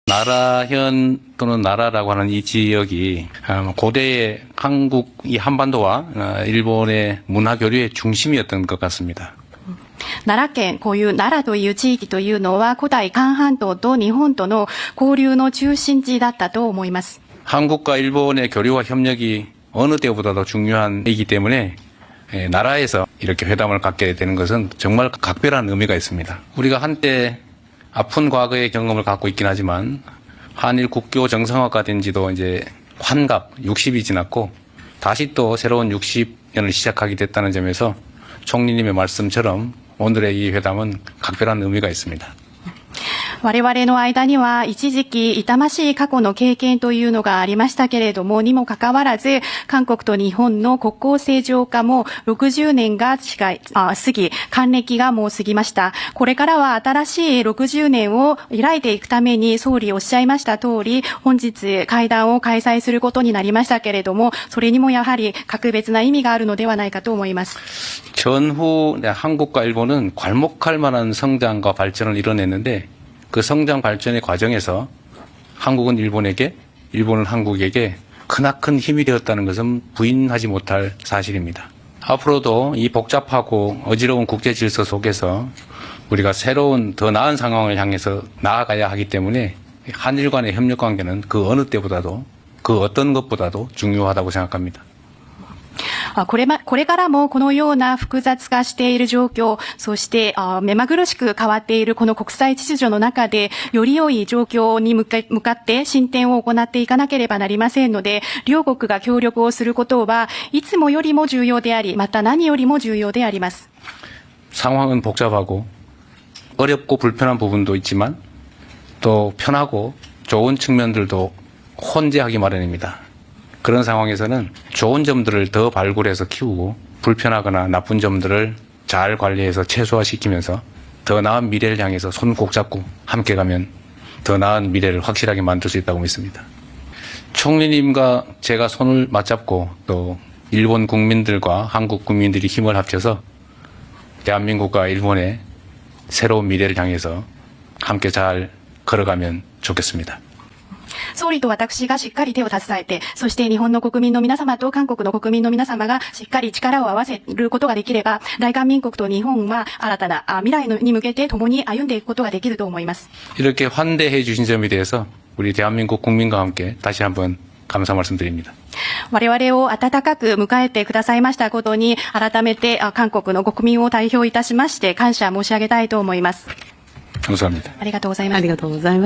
나라현 또는 나라라고 하는 이 지역이 고대의 한국 이 한반도와 일본의 문화 교류의 중심이었던 것 같습니다. 奈良県、こういう奈良という地域というのは古代韓半島と日本との交流の中心地だったと思います。 한국과 일본의 교류와 협력이 어느 때보다도 중요한 이기 때문에 나라에서 이렇게 회담을 갖게 되는 것은 정말 각별한 의미가 있습니다. 우리가 한때 아픈 과거의 경험을 갖고 있긴 하지만 한일 국교 정상화가 된 지도 이제 환갑 60이 지났고 다시 또 새로운 60년을 시작하게 됐다는 점에서 총리님의 말씀처럼 오늘의 이 회담은 각별한 의미가 있습니다. 我々の間には一時期痛ましい過去の経験というのがありましたけれども、にもかかわらず、韓国と日本の国交正常化も60年が過ぎ、還暦がもう過ぎました。これからは新しい60年を開いていくために、総理おっしゃいました通り、本日会談を開催することになりましたけれども、それにもやはり格別な意味があるのではないかと思います。 전후 한국과 일본은 괄목할 만한 성장과 발전을 이뤄냈는데 그 성장 발전의 과정에서 한국은 일본에게, 일본은 한국에게 크나큰 힘이 되었다는 것은 부인하지 못할 사실입니다. 앞으로도 이 복잡하고 어지러운 국제 질서 속에서 우리가 새로운 더 나은 상황을 향해서 나아가야 하기 때문에 한일 간의 협력 관계는 그 어느 때보다도 그 어떤 것보다도 중요하다고 생각합니다. これからもこのような複雑化している状況、そして目まぐるしく変わっているこの国際秩序の中で、より良い状況に向かって進展を行っていかなければなりませんので、両国が協力をすることはいつもよりも重要であり、また何よりも重要であります。 상황은 복잡하고 어렵고 불편한 부분도 있지만 또 편하고 좋은 측면들도 혼재하기 마련입니다. 그런 상황에서는 좋은 점들을 더 발굴해서 키우고 불편하거나 나쁜 점들을 잘 관리해서 최소화시키면서 더 나은 미래를 향해서 손 꼭 잡고 함께 가면 더 나은 미래를 확실하게 만들 수 있다고 믿습니다. 총리님과 제가 손을 맞잡고 또 일본 국민들과 한국 국민들이 힘을 합쳐서 대한민국과 일본의 새로운 미래를 향해서 함께 잘 걸어가면 좋겠습니다. 総理と私がしっかり手を携えて、そして日本の国民の皆様と韓国の国民の皆様がしっかり力を合わせることができれば、大韓民国と日本は新たな未来に向けて共に歩んでいくことができると思います。 이렇게 환대해 주신 점에 대해서 우리 대한민국 국민과 함께 다시 한번 감사 말씀드립니다. 我々を温かく迎えてくださいましたことに、改めて韓国の国民を代表いたしまして感謝申し上げたいと思います。감사합니다. ありがとうございます。ありがとうございます。